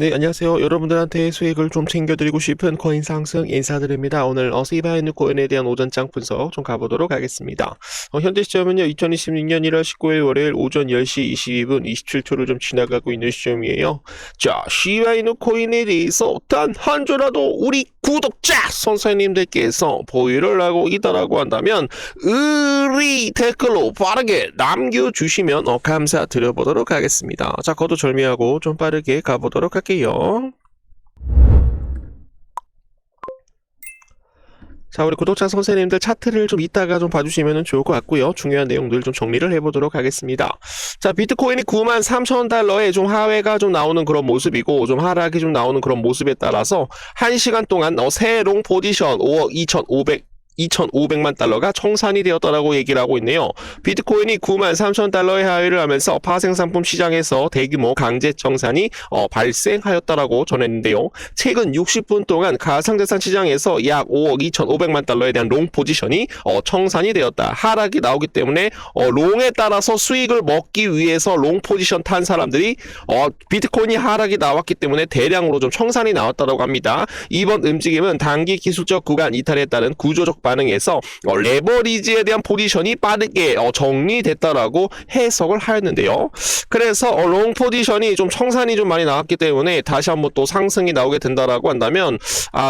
네, 안녕하세요. 여러분들한테 수익을 좀 챙겨드리고 싶은 코인 상승 인사드립니다. 오늘 시바이누 코인에 대한 오전장 분석 좀 가보도록 하겠습니다. 현재 시점은요, 2026년 1월 19일 월요일 오전 10시 22분 27초를 좀 지나가고 있는 시점이에요. 자, 시바이누 코인에 대해서 단 한 주라도 우리 구독자 선생님들께서 보유를 하고 있다라고 한다면 의리 댓글로 빠르게 남겨주시면 감사드려보도록 하겠습니다. 자, 거두절미하고 좀 빠르게 가보도록 할게요. 자, 우리 구독자 선생님들 차트를 좀 이따가 좀 봐주시면 좋을 것 같고요. 중요한 내용들 좀 정리를 해보도록 하겠습니다. 자, 비트코인이 93,000달러에 좀 하회가 좀 나오는 그런 모습이고 좀 하락이 좀 나오는 그런 모습에 따라서 1시간 동안 새 롱 포지션 5억 2,500만 달러가 청산이 되었다라고 얘기를 하고 있네요. 비트코인이 93,000달러의 하회를 하면서 파생상품 시장에서 대규모 강제 청산이 발생하였다라고 전했는데요. 최근 60분 동안 가상자산 시장에서 약 5억 2,500만 달러에 대한 롱 포지션이 청산이 되었다. 하락이 나오기 때문에 롱에 따라서 수익을 먹기 위해서 롱 포지션 탄 사람들이 비트코인이 하락이 나왔기 때문에 대량으로 좀 청산이 나왔다고 합니다. 이번 움직임은 단기 기술적 구간 이탈에 따른 구조적 반응에서 레버리지에 대한 포지션이 빠르게 정리됐다라고 해석을 하였는데요. 그래서 롱 포지션이 좀 청산이 좀 많이 나왔기 때문에 다시 한번 또 상승이 나오게 된다라고 한다면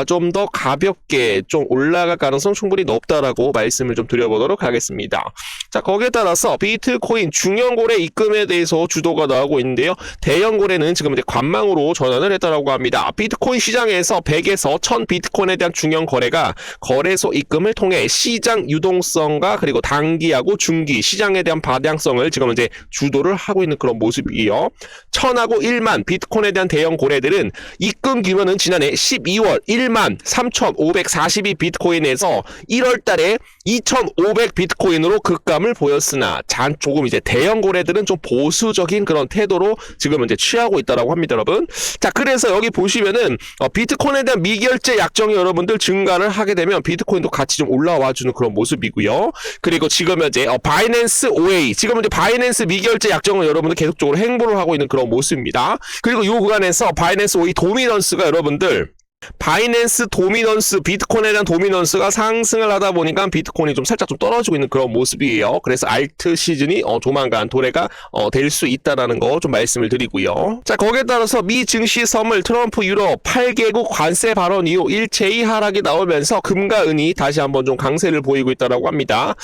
좀 더 가볍게 좀 올라갈 가능성 충분히 높다라고 말씀을 좀 드려보도록 하겠습니다. 자, 거기에 따라서 비트코인 중형거래 입금에 대해서 주도가 나오고 있는데요. 대형거래는 지금 이제 관망으로 전환을 했다라고 합니다. 비트코인 시장에서 100에서 1000 비트코인에 대한 중형거래가 거래소 입금을 통해 시장 유동성과 그리고 단기하고 중기 시장에 대한 방향성을 지금 이제 주도를 하고 있는 그런 모습이에요. 1000하고 1만 비트코인에 대한 대형 거래들은 입금 규모는 지난해 12월 1만 3,542 비트코인에서 1월 달에 2,500 비트코인으로 급감을 보였으나 조금 이제 대형 거래들은 좀 보수적인 그런 태도로 지금 이제 취하고 있다라고 합니다, 여러분. 자, 그래서 여기 보시면은 비트코인에 대한 미결제 약정이 여러분들 증가를 하게 되면 비트코인도 같이 좀 올라와 주는 그런 모습이고요. 그리고 지금 현재 바이낸스 OA, 지금 이제 바이낸스 미결제 약정을 여러분들 계속적으로 행보를 하고 있는 그런 모습입니다. 그리고 이 구간에서 바이낸스 OA 도미넌스가 여러분들 바이낸스 도미넌스, 비트코인에 대한 도미넌스가 상승을 하다 보니까 비트코인이 좀 살짝 좀 떨어지고 있는 그런 모습이에요. 그래서 알트 시즌이 조만간 도래가 될 수 있다라는 거 좀 말씀을 드리고요. 자, 거기에 따라서 미 증시 선물 트럼프 유럽 8개국 관세 발언 이후 일체의 하락이 나오면서 금과 은이 다시 한번 좀 강세를 보이고 있다라고 합니다.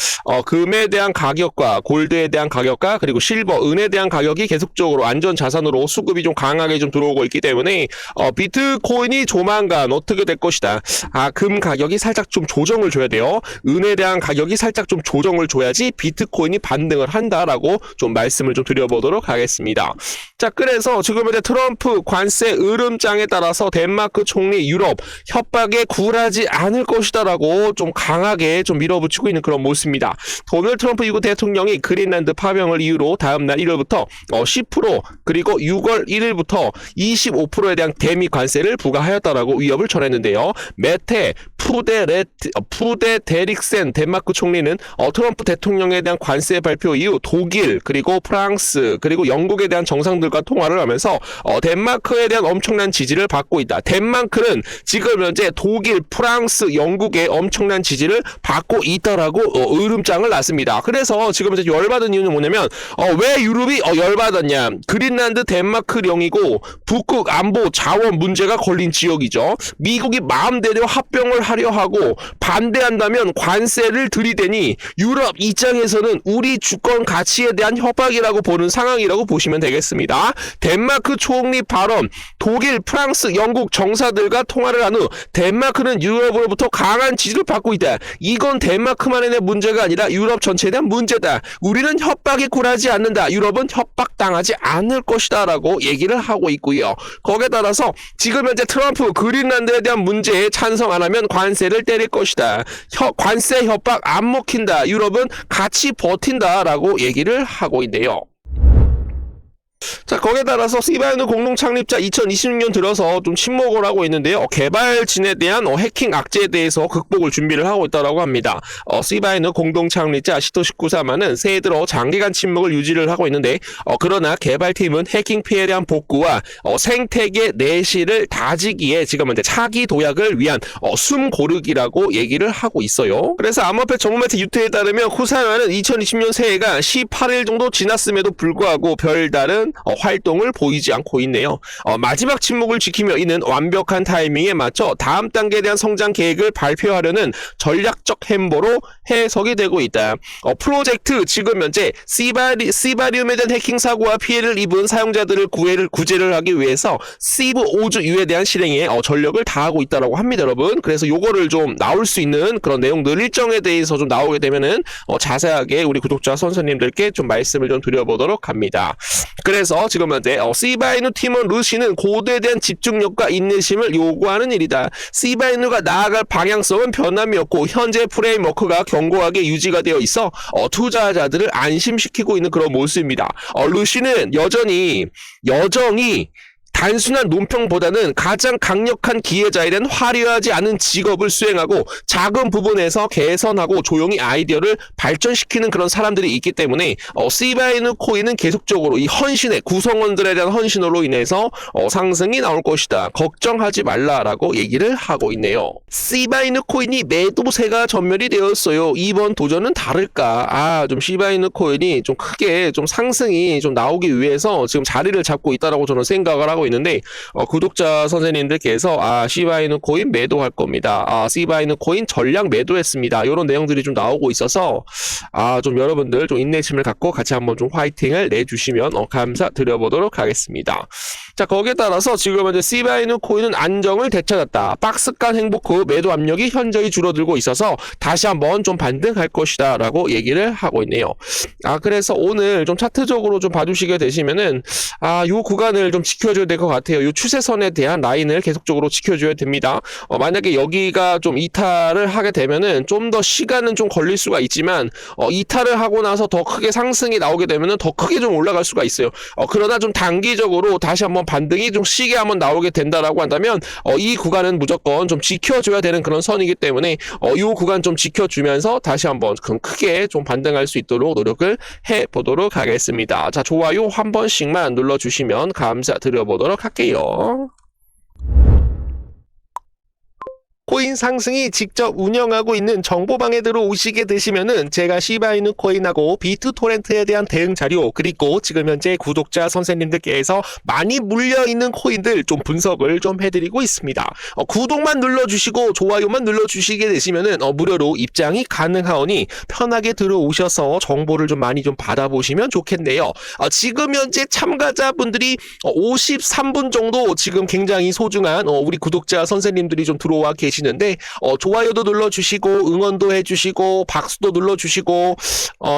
금에 대한 가격과 골드에 대한 가격과 그리고 실버, 은에 대한 가격이 계속적으로 안전 자산으로 수급이 좀 강하게 좀 들어오고 있기 때문에 비트코인이 조만간 어떻게 될 것이다. 금 가격이 살짝 좀 조정을 줘야 돼요. 은에 대한 가격이 살짝 좀 조정을 줘야지 비트코인이 반등을 한다라고 좀 말씀을 좀 드려보도록 하겠습니다. 자, 그래서 지금 이제 트럼프 관세 으름장에 따라서 덴마크 총리 유럽 협박에 굴하지 않을 것이다라고 좀 강하게 좀 밀어붙이고 있는 그런 모습입니다. 도널드 트럼프 미국 대통령이 그린란드 파병을 이유로 다음날 1월부터 10% 그리고 6월 1일부터 25%에 대한 대미 관세를 부과하였다라고 위협을 전했는데요. 메테 푸데데릭센 덴마크 총리는 트럼프 대통령에 대한 관세 발표 이후 독일 그리고 프랑스 그리고 영국에 대한 정상들과 통화를 하면서 덴마크에 대한 엄청난 지지를 받고 있다. 덴마크는 지금 현재 독일, 프랑스, 영국의 엄청난 지지를 받고 있다라고 으름장을 놨습니다. 그래서 지금 이제 열받은 이유는 뭐냐면 왜 유럽이 열받았냐? 그린란드 덴마크령이고 북극 안보 자원 문제가 걸린 지역이죠. 미국이 마음대로 합병을 하려 하고 반대한다면 관세를 들이대니 유럽 입장에서는 우리 주권 가치에 대한 협박이라고 보는 상황이라고 보시면 되겠습니다. 덴마크 총리 발언, 독일, 프랑스, 영국 정사들과 통화를 한 후 덴마크는 유럽으로부터 강한 지지를 받고 있다. 이건 덴마크만의 문제가 아니라 유럽 전체에 대한 문제다. 우리는 협박에 굴하지 않는다. 유럽은 협박당하지 않을 것이다 라고 얘기를 하고 있고요. 거기에 따라서 지금 현재 트럼프 그린란드에 대한 문제에 찬성 안 하면 관세를 때릴 것이다. 관세 협박 안 먹힌다. 유럽은 같이 버틴다 라고 얘기를 하고 있네요. 자, 거기에 따라서 시바이누 공동 창립자 2026년 들어서 좀 침묵을 하고 있는데요. 개발진에 대한 해킹 악재에 대해서 극복을 준비를 하고 있다고 합니다. 시바이누 공동 창립자 시토시 쿠사마는 새해 들어 장기간 침묵을 유지를 하고 있는데 그러나 개발팀은 해킹 피해에 대한 복구와 생태계 내실을 다지기에 지금 현재 차기 도약을 위한 숨 고르기라고 얘기를 하고 있어요. 그래서 암호화폐 전문 매체 유튜브에 따르면 쿠사마는 2020년 새해가 18일 정도 지났음에도 불구하고 별다른 활동을 보이지 않고 있네요. 마지막 침묵을 지키며 이는 완벽한 타이밍에 맞춰 다음 단계에 대한 성장 계획을 발표하려는 전략적 행보로 해석이 되고 있다. 프로젝트 지금 현재 시바리움에 대한 해킹 사고와 피해를 입은 사용자들을 구제를 하기 위해서 시브 오즈 U에 대한 실행에 전력을 다하고 있다고 합니다, 여러분. 그래서 요거를 좀 나올 수 있는 그런 내용들 일정에 대해서 좀 나오게 되면은 자세하게 우리 구독자 선생님들께 좀 말씀을 좀 드려보도록 합니다. 그래서 지금 현재 시바이누 팀원 루시는 코드에 대한 집중력과 인내심을 요구하는 일이다. 시바이누가 나아갈 방향성은 변함이 없고 현재 프레임워크가 견고하게 유지가 되어 있어 투자자들을 안심시키고 있는 그런 모습입니다. 루시는 여전히 단순한 논평보다는 가장 강력한 기회자에 대한 화려하지 않은 직업을 수행하고 작은 부분에서 개선하고 조용히 아이디어를 발전시키는 그런 사람들이 있기 때문에 시바이누 코인은 계속적으로 이 헌신의 구성원들에 대한 헌신으로 인해서 상승이 나올 것이다. 걱정하지 말라라고 얘기를 하고 있네요. 시바이누 코인이 매도세가 전멸이 되었어요. 이번 도전은 다를까? 좀 시바이누 코인이 좀 크게 좀 상승이 좀 나오기 위해서 지금 자리를 잡고 있다라고 저는 생각을 하고 있는데 구독자 선생님들께서 시바이누 코인 매도할 겁니다. 시바이누 코인 전량 매도했습니다. 이런 내용들이 좀 나오고 있어서 좀 여러분들 좀 인내심을 갖고 같이 한번 좀 화이팅을 내주시면 감사드려보도록 하겠습니다. 자, 거기에 따라서 지금 현재 시바이누 코인은 안정을 되찾았다. 박스간 행복 후 매도 압력이 현저히 줄어들고 있어서 다시 한번 좀 반등할 것이다 라고 얘기를 하고 있네요. 그래서 오늘 좀 차트적으로 좀 봐주시게 되시면은 요 구간을 좀 지켜줘야 될 것 같아요. 요 추세선에 대한 라인을 계속적으로 지켜줘야 됩니다. 만약에 여기가 좀 이탈을 하게 되면은 좀 더 시간은 좀 걸릴 수가 있지만 이탈을 하고 나서 더 크게 상승이 나오게 되면은 더 크게 좀 올라갈 수가 있어요. 그러나 좀 단기적으로 다시 한번 반등이 좀 시게 한번 나오게 된다라고 한다면 이 구간은 무조건 좀 지켜줘야 되는 그런 선이기 때문에 이 구간 좀 지켜주면서 다시 한번 크게 좀 반등할 수 있도록 노력을 해보도록 하겠습니다. 자, 좋아요 한 번씩만 눌러주시면 감사드려보도록 할게요. 코인 상승이 직접 운영하고 있는 정보방에 들어오시게 되시면은 제가 시바이누 코인하고 비트토렌트에 대한 대응 자료 그리고 지금 현재 구독자 선생님들께서 많이 물려있는 코인들 좀 분석을 좀 해드리고 있습니다. 구독만 눌러주시고 좋아요만 눌러주시게 되시면은 무료로 입장이 가능하오니 편하게 들어오셔서 정보를 좀 많이 좀 받아보시면 좋겠네요. 지금 현재 참가자분들이 53분 정도 지금 굉장히 소중한 우리 구독자 선생님들이 좀 들어와 계시는데 좋아요도 눌러주시고 응원도 해주시고 박수도 눌러주시고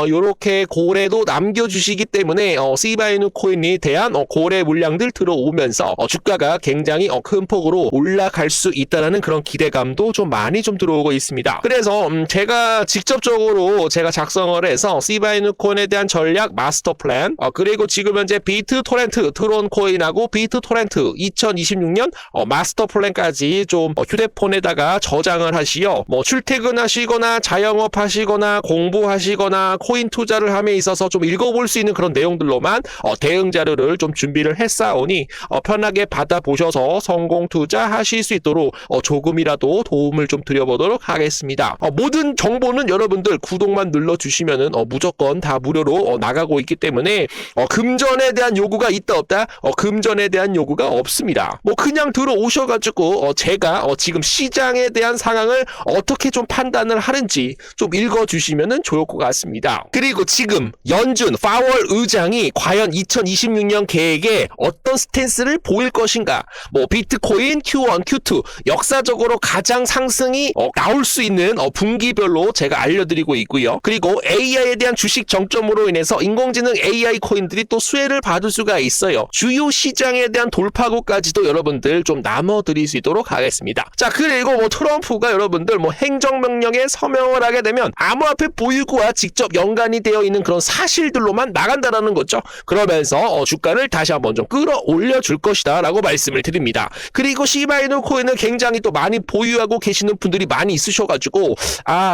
요렇게 고래도 남겨주시기 때문에 시바이누 코인에 대한 고래 물량들 들어오면서 주가가 굉장히 큰 폭으로 올라갈 수 있다는 그런 기대감도 좀 많이 좀 들어오고 있습니다. 그래서 제가 직접적으로 제가 작성을 해서 시바이누 코인에 대한 전략 마스터 플랜 그리고 지금 현재 비트토렌트 트론 코인하고 비트토렌트 2026년 마스터 플랜까지 좀 휴대폰에다가 저장을 하시어 출퇴근하시거나 자영업 하시거나 공부하시거나 코인 투자를 함에 있어서 좀 읽어볼 수 있는 그런 내용들로만 대응 자료를 좀 준비를 했사오니 편하게 받아보셔서 성공 투자하실 수 있도록 조금이라도 도움을 좀 드려보도록 하겠습니다. 모든 정보는 여러분들 구독만 눌러주시면은 무조건 다 무료로 나가고 있기 때문에 금전에 대한 요구가 있다 없다? 금전에 대한 요구가 없습니다. 그냥 들어오셔가지고 제가 지금 시장에 대한 상황을 어떻게 좀 판단을 하는지 좀 읽어주시면 좋을 것 같습니다. 그리고 지금 연준 파월 의장이 과연 2026년 계획에 어떤 스탠스를 보일 것인가, 비트코인 Q1, Q2 역사적으로 가장 상승이 나올 수 있는 분기별로 제가 알려드리고 있고요. 그리고 AI에 대한 주식 정점으로 인해서 인공지능 AI 코인들이 또 수혜를 받을 수가 있어요. 주요 시장에 대한 돌파구까지도 여러분들 좀 나눠드릴 수 있도록 하겠습니다. 자, 그리고 뭐 트럼프가 여러분들 뭐 행정명령에 서명을 하게 되면 암호화폐 보유구와 직접 연관이 되어 있는 그런 사실들로만 나간다라는 거죠. 그러면서 주가를 다시 한번 좀 끌어올려 줄 것이다 라고 말씀을 드립니다. 그리고 시바이누 코인을 굉장히 또 많이 보유하고 계시는 분들이 많이 있으셔가지고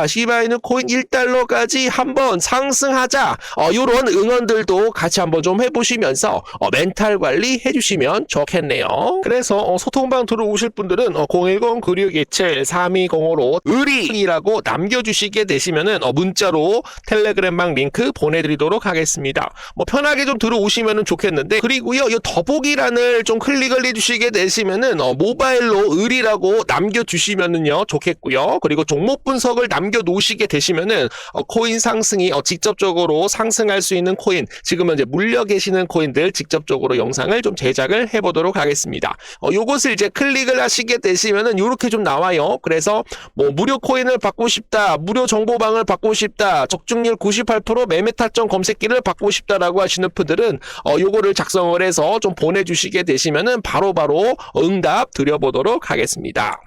시바이누 코인 1달러까지 한번 상승하자 요런 응원들도 같이 한번 좀 해보시면서 멘탈 관리 해주시면 좋겠네요. 그래서 소통방 들어오실 분들은 010-9627-3205로 의리라고 남겨주시게 되시면은 문자로 텔레그램방 링크 보내드리도록 하겠습니다. 뭐 편하게 좀 들어오시면 좋겠는데, 그리고요 이 더보기란을 좀 클릭을 해주시게 되시면은 모바일로 의리라고 남겨주시면은요 좋겠고요. 그리고 종목 분석을 남겨놓으시게 되시면은 코인 상승이 직접적으로 상승할 수 있는 코인, 지금 현재 물려 계시는 코인들 직접적으로 영상을 좀 제작을 해보도록 하겠습니다. 요것을 이제 클릭을 하시게 되시면은 요렇게 좀 나와요. 그래서 뭐 무료 코인을 받고 싶다, 무료 정보방을 받고 싶다, 적중률 98% 매매 타점 검색기를 받고 싶다라고 하시는 분들은 요거를 작성을 해서 좀 보내주시게 되시면은 바로바로 응답 드려보도록 하겠습니다.